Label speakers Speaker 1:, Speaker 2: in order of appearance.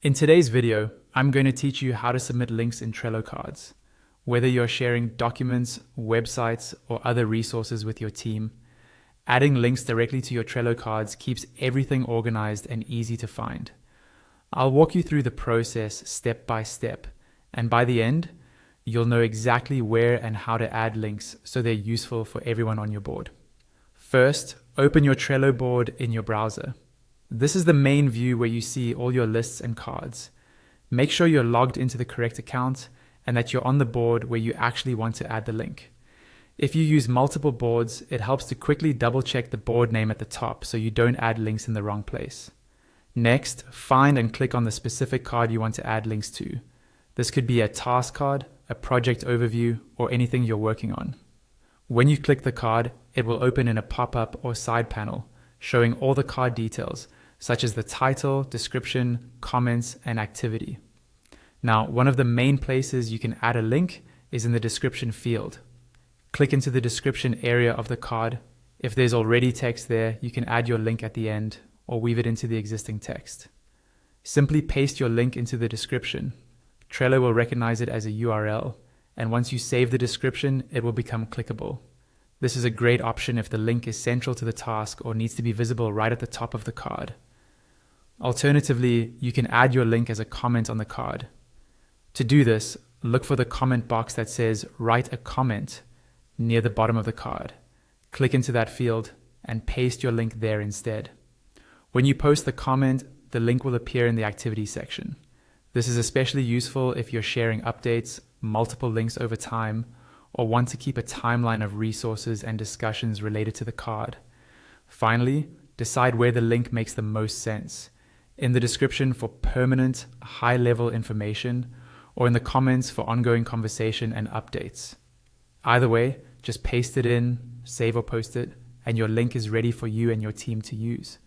Speaker 1: In today's video, I'm going to teach you how to submit links in Trello cards. Whether you're sharing documents, websites, or other resources with your team, adding links directly to your Trello cards keeps everything organized and easy to find. I'll walk you through the process step by step, and by the end, you'll know exactly where and how to add links so they're useful for everyone on your board. First, open your Trello board in your browser. This is the main view where you see all your lists and cards. Make sure you're logged into the correct account and that you're on the board where you actually want to add the link. If you use multiple boards, it helps to quickly double check the board name at the top so you don't add links in the wrong place. Next, find and click on the specific card you want to add links to. This could be a task card, a project overview, or anything you're working on. When you click the card, it will open in a pop-up or side panel showing all the card details, such as the title, description, comments, and activity. Now, one of the main places you can add a link is in the description field. Click into the description area of the card. If there's already text there, you can add your link at the end or weave it into the existing text. Simply paste your link into the description. Trello will recognize it as a URL, and once you save the description, it will become clickable. This is a great option if the link is central to the task or needs to be visible right at the top of the card. Alternatively, you can add your link as a comment on the card. To do this, look for the comment box that says "Write a comment" near the bottom of the card. Click into that field and paste your link there instead. When you post the comment, the link will appear in the activity section. This is especially useful if you're sharing updates, multiple links over time, or want to keep a timeline of resources and discussions related to the card. Finally, decide where the link makes the most sense: in the description for permanent, high-level information, or in the comments for ongoing conversation and updates. Either way, just paste it in, save or post it, and your link is ready for you and your team to use.